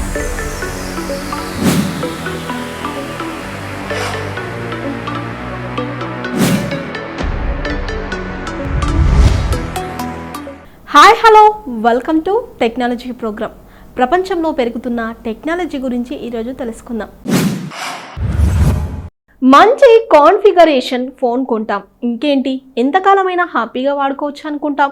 Hi hello welcome to technology program. ప్రపంచంలో పెరుగుతున్న technology గురించి ఈరోజు తెలుసుకుందాం. మంచి కాన్ఫిగరేషన్ ఫోన్ కొంటాం, ఇంకేంటి ఎంతకాలమైనా హ్యాపీగా వాడుకోవచ్చు అనుకుంటాం.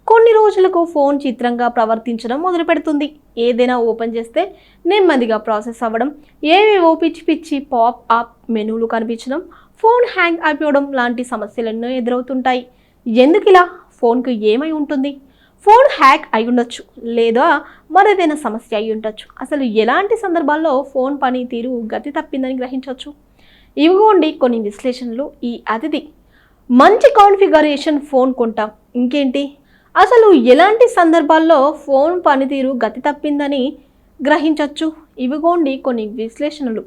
కొన్ని రోజులకు ఫోన్ చిత్రంగా ప్రవర్తించడం మొదలు పెడుతుంది. ఏదైనా ఓపెన్ చేస్తే నెమ్మదిగా ప్రాసెస్ అవ్వడం, ఏవేవో పిచ్చి పిచ్చి పాప్ అప్ మెనూలు కనిపించడం, ఫోన్ హ్యాంగ్ అయిపోవడం లాంటి సమస్యలెన్నో ఎదురవుతుంటాయి. ఎందుకు ఇలా? ఫోన్కు ఏమై ఉంటుంది? ఫోన్ హ్యాక్ అయి ఉండొచ్చు, లేదా మరేదైనా సమస్య అయి ఉండొచ్చు. అసలు ఎలాంటి సందర్భాల్లో ఫోన్ పనితీరు గతి తప్పిందని గ్రహించవచ్చు? ఇవిగోండి కొన్ని విశ్లేషణలు. ఈ అతిథి మంచి కాన్ఫిగరేషన్ ఫోన్ కొంటాం, ఇంకేంటి? అసలు ఎలాంటి సందర్భాల్లో ఫోన్ పనితీరు గతి తప్పిందని గ్రహించవచ్చు? ఇవిగోండి కొన్ని విశ్లేషణలు.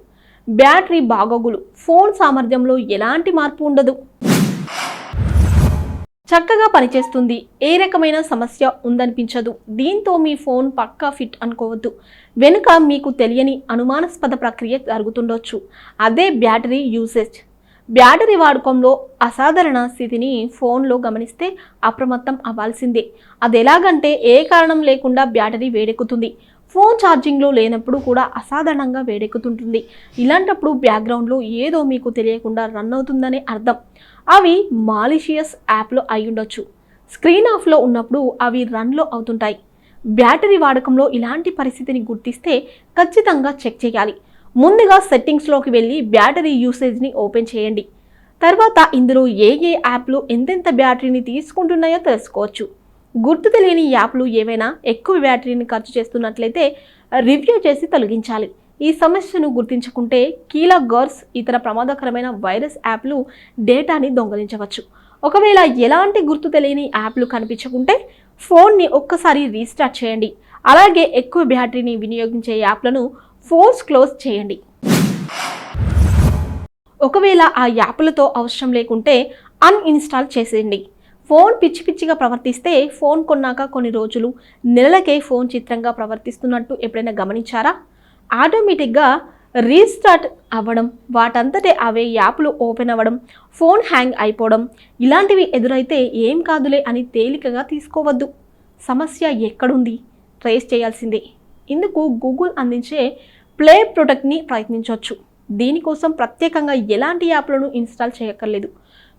బ్యాటరీ బాగోగులు. ఫోన్ సామర్థ్యంలో ఎలాంటి మార్పు ఉండదు, చక్కగా పనిచేస్తుంది, ఏ రకమైన సమస్య ఉందనిపించదు. దీంతో మీ ఫోన్ పక్కా ఫిట్ అనుకోవద్దు. వెనుక మీకు తెలియని అనుమానాస్పద ప్రక్రియ జరుగుతుండొచ్చు. అదే బ్యాటరీ యూసేజ్. బ్యాటరీ వాడకంలో అసాధారణ స్థితిని ఫోన్లో గమనిస్తే అప్రమత్తం అవ్వాల్సిందే. అది ఎలాగంటే, ఏ కారణం లేకుండా బ్యాటరీ వేడెక్కుతుంది. ఫోన్ ఛార్జింగ్లో లేనప్పుడు కూడా అసాధారణంగా వేడెక్కుతుంటుంది. ఇలాంటప్పుడు బ్యాక్గ్రౌండ్లో ఏదో మీకు తెలియకుండా రన్ అవుతుందనే అర్థం. అవి మాలిషియస్ యాప్లో అయి ఉండొచ్చు. స్క్రీన్ ఆఫ్లో ఉన్నప్పుడు అవి రన్లో అవుతుంటాయి. బ్యాటరీ వాడకంలో ఇలాంటి పరిస్థితిని గుర్తిస్తే ఖచ్చితంగా చెక్ చేయాలి. ముందుగా సెట్టింగ్స్లోకి వెళ్ళి బ్యాటరీ యూసేజ్ని ఓపెన్ చేయండి. తర్వాత ఇందులో ఏ యాప్లు ఎంతెంత బ్యాటరీని తీసుకుంటున్నాయో తెలుసుకోవచ్చు. గుర్తు తెలియని యాప్లు ఏవైనా ఎక్కువ బ్యాటరీని ఖర్చు చేస్తున్నట్లయితే రివ్యూ చేసి తొలగించాలి. ఈ సమస్యను గుర్తించకుంటే కీలగర్స్, ఇతర ప్రమాదకరమైన వైరస్ యాప్లు డేటాని దొంగలించవచ్చు. ఒకవేళ ఎలాంటి గుర్తు తెలియని యాప్లు కనిపించకుంటే ఫోన్ని ఒక్కసారి రీస్టార్ట్ చేయండి. అలాగే ఎక్కువ బ్యాటరీని వినియోగించే యాప్లను ఫోర్స్ క్లోజ్ చేయండి. ఒకవేళ ఆ యాప్లతో అవసరం లేకుంటే అన్ఇన్స్టాల్ చేసేయండి. ఫోన్ పిచ్చి పిచ్చిగా ప్రవర్తిస్తే ఫోన్ కొన్నాక కొన్ని రోజులు, నెలలకే ఫోన్ చిత్రంగా ప్రవర్తిస్తున్నట్టు ఎప్పుడైనా గమనించారా? ఆటోమేటిక్గా రీస్టార్ట్ అవ్వడం, వాటంతటే అవే యాప్లు ఓపెన్ అవ్వడం, ఫోన్ హ్యాంగ్ అయిపోవడం ఇలాంటివి ఎదురైతే ఏం కాదులే అని తేలికగా తీసుకోవద్దు. సమస్య ఎక్కడుంది ట్రేస్ చేయాల్సిందే. ఇందుకు గూగుల్ అందించే ప్లే ప్రొటెక్ట్ని ప్రయత్నించవచ్చు. దీనికోసం ప్రత్యేకంగా ఎలాంటి యాప్లను ఇన్స్టాల్ చేయక్కర్లేదు.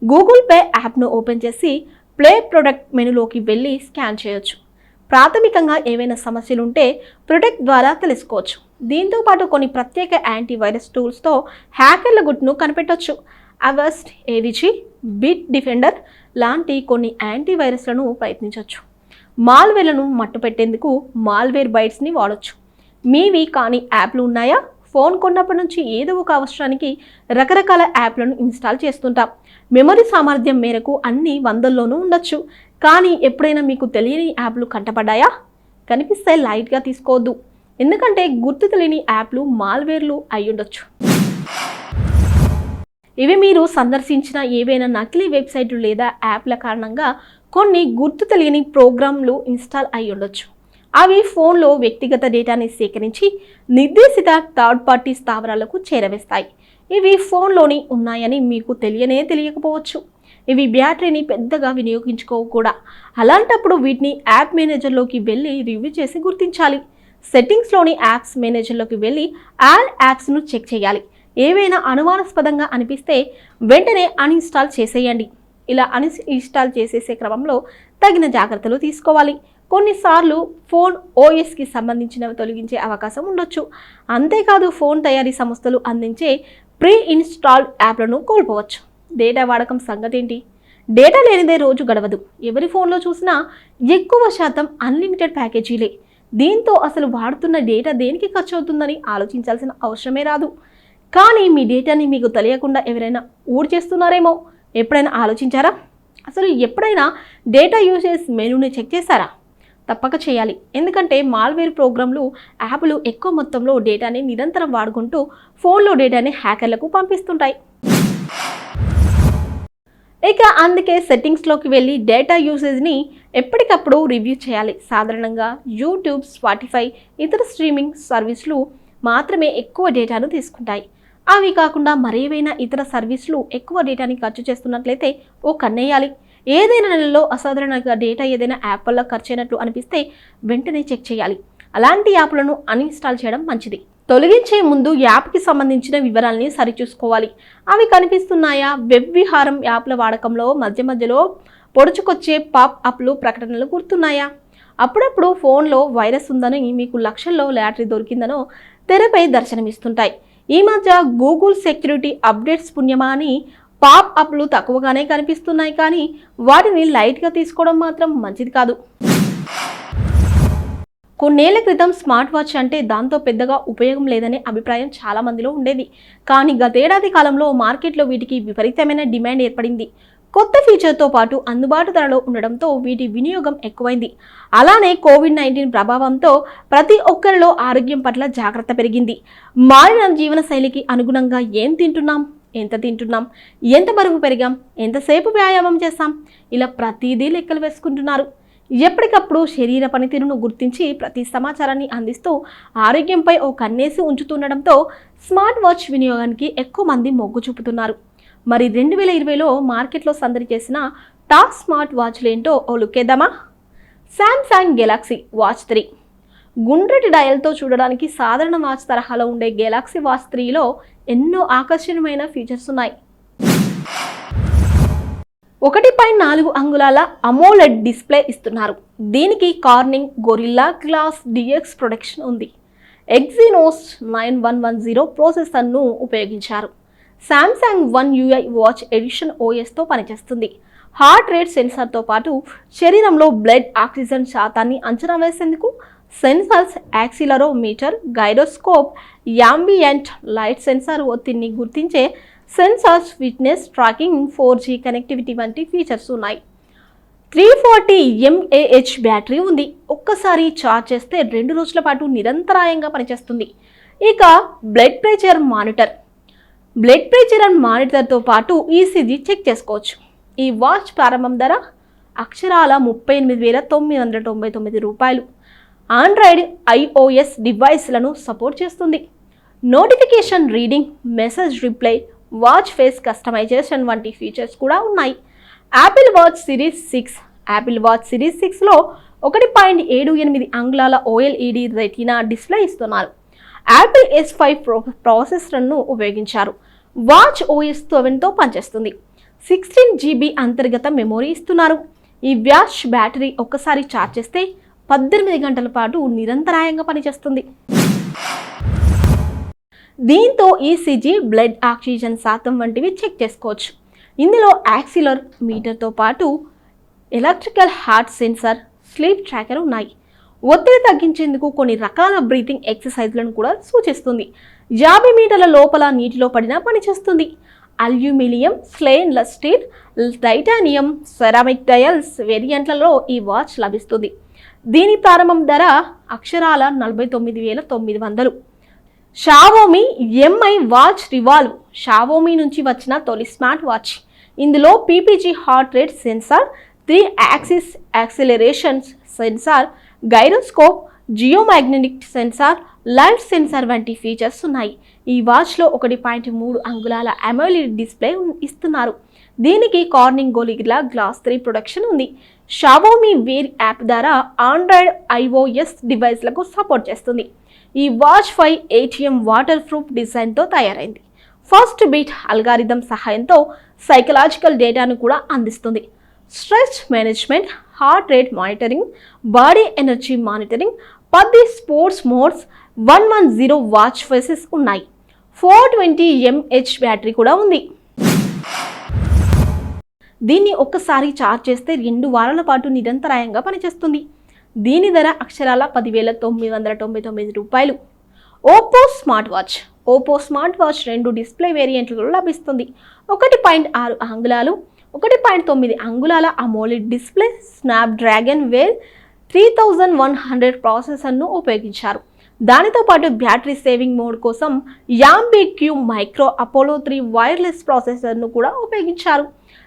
గూగుల్ పే యాప్ను ఓపెన్ చేసి ప్లే ప్రొటెక్ట్ మెనూలోకి వెళ్ళి స్కాన్ చేయొచ్చు. ప్రాథమికంగా ఏవైనా సమస్యలుంటే ప్రొటెక్ట్ ద్వారా తెలుసుకోవచ్చు. దీంతో పాటు కొన్ని ప్రత్యేక యాంటీవైరస్ టూల్స్తో హ్యాకర్ల గుట్టును కనిపెట్టవచ్చు. అవెస్ట్, ఏవిజీ, బిట్ డిఫెండర్ లాంటి కొన్ని యాంటీవైరస్లను ప్రయత్నించవచ్చు. మాల్వేర్లను మట్టుపెట్టేందుకు మాల్వేర్ బైట్స్ని వాడచ్చు. మీవి కానీ యాప్లు ఉన్నాయా? ఫోన్ కొన్నప్పటి నుంచి ఏదో ఒక అవసరానికి రకరకాల యాప్లను ఇన్స్టాల్ చేస్తుంటాం. మెమరీ సామర్థ్యం మేరకు అన్ని 100లోనూ ఉండొచ్చు. కానీ ఎప్పుడైనా మీకు తెలియని యాప్లు కంటపడ్డాయా? కనిపిస్తే లైట్గా తీసుకోవద్దు. ఎందుకంటే గుర్తు తెలియని యాప్లు మాల్వేర్లు అయి ఉండొచ్చు. ఇవి మీరు సందర్శించిన ఏవైనా నకిలీ వెబ్సైట్లు లేదా యాప్ల కారణంగా కొన్ని గుర్తు తెలియని ప్రోగ్రాంలు ఇన్స్టాల్ అయి ఉండొచ్చు. అవి ఫోన్లో వ్యక్తిగత డేటాని సేకరించి నిర్దేశిత థర్డ్ పార్టీ స్థావరాలకు చేరవేస్తాయి. ఇవి ఫోన్లోని ఉన్నాయని మీకు తెలియకపోవచ్చు. ఇవి బ్యాటరీని పెద్దగా వినియోగించుకోవు కూడా. అలాంటప్పుడు వీటిని యాప్ మేనేజర్లోకి వెళ్ళి రివ్యూ చేసి గుర్తించాలి. సెట్టింగ్స్లోని యాప్స్ మేనేజర్లోకి వెళ్ళి ఆల్ యాప్స్ను చెక్ చేయాలి. ఏవైనా అనుమానాస్పదంగా అనిపిస్తే వెంటనే అన్ఇన్స్టాల్ చేసేయండి. ఇలా అన్ఇన్స్టాల్ చేసేసే క్రమంలో తగిన జాగ్రత్తలు తీసుకోవాలి. కొన్నిసార్లు ఫోన్ ఓఎస్కి సంబంధించినవి తొలగించే అవకాశం ఉండొచ్చు. అంతేకాదు ఫోన్ తయారీ సంస్థలు అందించే ప్రీ ఇన్స్టాల్డ్ యాప్లను కోల్పోవచ్చు. డేటా వాడకం సంగతి ఏంటి? డేటా లేనిదే రోజు గడవదు. ఎవరి ఫోన్లో చూసినా ఎక్కువ శాతం అన్లిమిటెడ్ ప్యాకేజీలే. దీంతో అసలు వాడుతున్న డేటా దేనికి ఖర్చు అవుతుందని ఆలోచించాల్సిన అవసరమే రాదు. కానీ మీ డేటాని మీకు తెలియకుండా ఎవరైనా చేస్తున్నారేమో ఎప్పుడైనా ఆలోచించారా? అసలు ఎప్పుడైనా డేటా యూసేజ్ మెనూని చెక్ చేశారా? తప్పక చేయాలి. ఎందుకంటే మాల్వేర్ ప్రోగ్రాంలు, యాప్లు ఎక్కువ మొత్తంలో డేటాని నిరంతరం వాడుకుంటూ ఫోన్లో డేటాని హ్యాకర్లకు పంపిస్తుంటాయి. ఇక అందుకే సెట్టింగ్స్లోకి వెళ్ళి డేటా యూసేజ్ని ఎప్పటికప్పుడు రివ్యూ చేయాలి. సాధారణంగా యూట్యూబ్, స్పాటిఫై, ఇతర స్ట్రీమింగ్ సర్వీసులు మాత్రమే ఎక్కువ డేటాను తీసుకుంటాయి. అవి కాకుండా మరేవైనా ఇతర సర్వీసులు ఎక్కువ డేటాని ఖర్చు చేస్తున్నట్లయితే ఓ కన్నేయాలి. ఏదైనా నెలలో అసాధారణంగా డేటా ఏదైనా యాప్ వల్ల ఖర్చు అయినట్లు అనిపిస్తే వెంటనే చెక్ చేయాలి. అలాంటి యాప్లను అన్ఇన్స్టాల్ చేయడం మంచిది. తొలగించే ముందు యాప్కి సంబంధించిన వివరాలని సరిచూసుకోవాలి. అవి కనిపిస్తున్నాయా? వెబ్ విహారం యాప్ల వాడకంలో మధ్య మధ్యలో పొడుచుకొచ్చే పాప్ అప్లు, ప్రకటనలు గుర్తున్నాయా? అప్పుడప్పుడు ఫోన్లో వైరస్ ఉందని, మీకు లక్షల్లో లాటరీ దొరికిందనో తెరపై దర్శనమిస్తుంటాయి. ఈ మధ్య గూగుల్ సెక్యూరిటీ అప్డేట్స్ పుణ్యమా అని పాప్ అప్లు తక్కువగానే కనిపిస్తున్నాయి, కానీ వాటిని లైట్గా తీసుకోవడం మాత్రం మంచిది కాదు. కొన్నేళ్ల క్రితం స్మార్ట్ వాచ్ అంటే దాంతో పెద్దగా ఉపయోగం లేదనే అభిప్రాయం చాలా మందిలో ఉండేది. కానీ గతేడాది కాలంలో మార్కెట్లో వీటికి విపరీతమైన డిమాండ్ ఏర్పడింది. కొత్త ఫీచర్తో పాటు అందుబాటు ధరలో ఉండడంతో వీటి వినియోగం ఎక్కువైంది. అలానే కోవిడ్-19 ప్రభావంతో ప్రతి ఒక్కరిలో ఆరోగ్యం పట్ల జాగ్రత్త పెరిగింది. మారిన జీవనశైలికి అనుగుణంగా ఏం తింటున్నాం, ఎంత తింటున్నాం, ఎంత బరువు పెరిగాం, ఎంతసేపు వ్యాయామం చేస్తాం, ఇలా ప్రతిదీ లెక్కలు వేసుకుంటున్నారు. ఎప్పటికప్పుడు శరీర పనితీరును గుర్తించి ప్రతి సమాచారాన్ని అందిస్తూ ఆరోగ్యంపై ఓ కన్నేసి ఉంచుతుండడంతో స్మార్ట్ వాచ్ వినియోగానికి ఎక్కువ మంది మొగ్గు చూపుతున్నారు. మరి 2020లో మార్కెట్లో సందడి చేసిన టాప్ స్మార్ట్ వాచ్లేంటో ఓ లుక్కేద్దామా? Samsung Galaxy watch 3. గుండ్రటి డయల్తో చూడడానికి సాధారణ వాచ్ తరహాలో ఉండే గెలాక్సీ వాచ్ 3లో ఎన్నో ఆకర్షణీయమైన ఫీచర్స్ ఉన్నాయి. 1.4 అంగుళాల అమోలెడ్ డిస్ప్లే ఇస్తున్నారు. దీనికి Corning Gorilla glass DX protection ఉంది. ఎగ్జినోస్ 9110 ప్రాసెసర్ను ఉపయోగించారు. Samsung One UI watch edition OSతో పనిచేస్తుంది. హార్ట్ రేట్ సెన్సార్తో పాటు శరీరంలో బ్లడ్ ఆక్సిజన్ శాతాన్ని అంచనా వేసేందుకు sensors, accelerometer, gyroscope, ambient light censor, ఒత్తిడిని గుర్తించే sensors, fitness tracking, 4G connectivity వంటి ఫీచర్స్ ఉన్నాయి. 340 mAh బ్యాటరీ ఉంది. ఒక్కసారి ఛార్జ్ చేస్తే 2 రోజుల పాటు నిరంతరాయంగా పనిచేస్తుంది. ఇక బ్లడ్ ప్రెషర్ అండ్ మానిటర్తో పాటు ECG చెక్ చేసుకోవచ్చు. ఈ వాచ్ ప్రారంభం ధర అక్షరాల 38,999 రూపాయలు. ఆండ్రాయిడ్, iOS డివైస్లను సపోర్ట్ చేస్తుంది. Notification reading, message reply, watch face customization వంటి ఫీచర్స్ కూడా ఉన్నాయి. యాపిల్ వాచ్ సిరీస్ 6లో 1.78 అంగుళాల OLED రెటీనా డిస్ప్లే ఇస్తున్నారు. యాపిల్ S5 ప్రాసెసర్ను ఉపయోగించారు. వాచ్ OS 7తో పనిచేస్తుంది. 16 GB అంతర్గత మెమొరీ ఇస్తున్నారు. ఈ వాచ్ బ్యాటరీ ఒక్కసారి ఛార్జ్ చేస్తే 18 గంటల పాటు నిరంతరాయంగా పనిచేస్తుంది. దీంతో ECG, బ్లడ్ ఆక్సిజన్ శాతం వంటివి చెక్ చేసుకోవచ్చు. ఇందులో యాక్సిలరోమీటర్తో పాటు electrical heart sensor, sleep tracker ఉన్నాయి. ఒత్తిడి తగ్గించేందుకు కొన్ని రకాల బ్రీతింగ్ ఎక్సర్సైజ్లను కూడా సూచిస్తుంది. 50 మీటర్ల లోపల నీటిలో పడినా పనిచేస్తుంది. Aluminium, stainless steel, titanium, ceramic dials వేరియంట్లలో ఈ వాచ్ లభిస్తుంది. దీని ప్రారంభం ధర అక్షరాల 49,900. Xiaomi Mi watch Revolve Xiaomi నుంచి వచ్చిన తొలి స్మార్ట్ వాచ్. ఇందులో PPG heart rate sensor, 3 axis acceleration sensor, gyroscope, geomagnetic sensor, light sensor వంటి ఫీచర్స్ ఉన్నాయి. ఈ వాచ్లో 1.3 అంగుళాల AMOLED డిస్ప్లే ఇస్తున్నారు. దీనికి కార్నింగ్ గొరిల్లా గ్లాస్ 3 ప్రొటెక్షన్ ఉంది. షావోమీ వేర్ యాప్ ద్వారా ఆండ్రాయిడ్, iOS డివైస్లకు సపోర్ట్ చేస్తుంది. ఈ వాచ్ 5 ATM వాటర్ ప్రూఫ్ డిజైన్తో తయారైంది. ఫస్ట్ బీట్ అల్గారిథం సహాయంతో సైకలాజికల్ డేటాను కూడా అందిస్తుంది. Stress management, heart rate monitoring, body energy monitoring, 10 sports modes, 110 watch faces ఉన్నాయి. 420 mAh బ్యాటరీ కూడా ఉంది. దీన్ని ఒక్కసారి ఛార్జ్ చేస్తే 2 వారాల పాటు నిరంతరాయంగా పనిచేస్తుంది. దీని ధర అక్షరాల 10,999 రూపాయలు. ఓపో స్మార్ట్ వాచ్ 2 డిస్ప్లే వేరియంట్లలో లభిస్తుంది. 1.6 అంగుళాలు, 1.9 అంగుళాల AMOLED డిస్ప్లే, స్నాప్డ్రాగన్ వేవ్ 3100 ప్రాసెసర్ను ఉపయోగించారు. దానితో పాటు బ్యాటరీ సేవింగ్ మోడ్ కోసం యాంబిక్యూ మైక్రో అపోలో 3 వైర్లెస్ ప్రాసెసర్ను కూడా ఉపయోగించారు.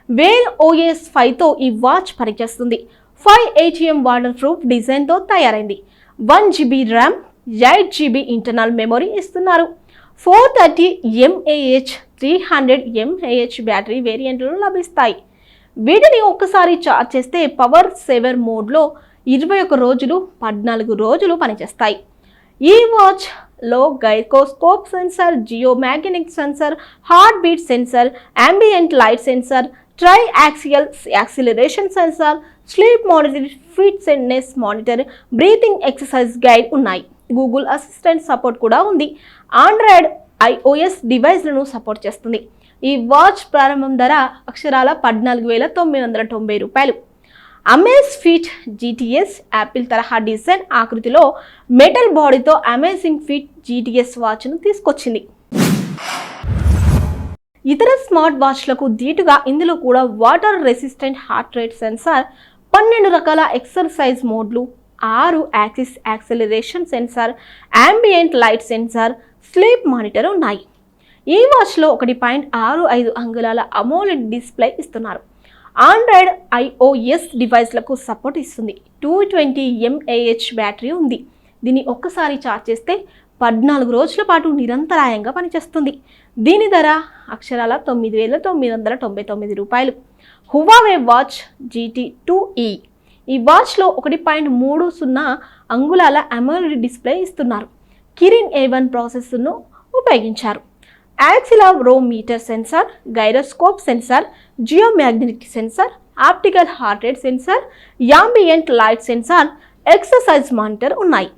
వేర్ OS 5తో ఈ వాచ్ పనిచేస్తుంది. 5 ATM వాటర్ ప్రూఫ్ డిజైన్తో తయారైంది. 1 GB RAM, 8 GB internal memory ఇస్తున్నారు. 430 mAh, 300 mAh బ్యాటరీ వేరియంట్లు లభిస్తాయి. వీటిని ఒక్కసారి ఛార్జ్ చేస్తే పవర్ సేవర్ మోడ్లో 21 రోజులు, 14 రోజులు పనిచేస్తాయి. ఈ వాచ్లో gyroscope sensor, geomagnetic sensor, heartbeat sensor, ambient light sensor, triaxial acceleration sensor, sleep monitor, fitness monitor, breathing exercise guide ఉన్నాయి. గూగుల్ అసిస్టెంట్ సపోర్ట్ కూడా ఉంది. ఆండ్రాయిడ్, iOS డివైస్లను సపోర్ట్ చేస్తుంది. ఈ వాచ్ ప్రారంభం ధర అక్షరాల 14,990 రూపాయలు. అమేజ్ఫిట్ GTS యాపిల్ తరహా డిజైన్ ఆకృతిలో మెటల్ బాడీతో అమేజింగ్ ఫిట్ GTS వాచ్ను తీసుకొచ్చింది. ఇతర స్మార్ట్ వాచ్లకు ధీటుగా ఇందులో కూడా water resistant heart rate sensor, 12 రకాల ఎక్సర్సైజ్ మోడ్లు, 6 axis acceleration sensor, ambient light sensor, sleep monitor ఉన్నాయి. ఈ వాచ్లో 1.65 అంగుళాల అమోలెడ్ డిస్ప్లే ఇస్తున్నారు. ఆండ్రాయిడ్, iOS డివైస్లకు సపోర్ట్ ఇస్తుంది. 220 mAh బ్యాటరీ ఉంది. దీన్ని ఒక్కసారి ఛార్జ్ చేస్తే 14 రోజుల పాటు నిరంతరాయంగా పనిచేస్తుంది. దీని ధర అక్షరాల 9,999 రూపాయలు. Huawei watch GT2e. ఈ వాచ్లో 1.30 అంగుళాల అమోలెడ్ డిస్ప్లే ఇస్తున్నారు. కిరిన్ A1 ప్రాసెసర్ను ఉపయోగించారు. Accelerometer sensor, gyroscope sensor, geomagnetic sensor, optical heart rate sensor, ambient light sensor, exercise monitor ఉన్నాయి.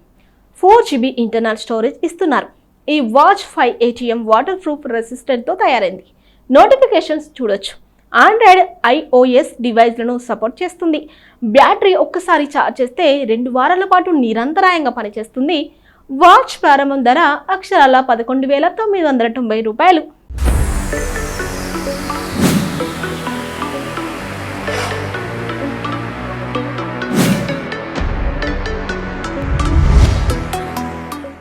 4 GB ఇంటర్నల్ స్టోరేజ్ ఇస్తున్నారు. ఈ వాచ్ 5 ATM వాటర్ ప్రూఫ్ రెసిస్టెంట్తో తయారైంది. నోటిఫికేషన్స్ చూడొచ్చు. ఆండ్రాయిడ్, iOS డివైస్లను సపోర్ట్ చేస్తుంది. బ్యాటరీ ఒక్కసారి ఛార్జ్ చేస్తే 2 వారాల పాటు నిరంతరాయంగా పనిచేస్తుంది. వాచ్ ప్రారంభం ధర అక్షరాల 11,990 రూపాయలు.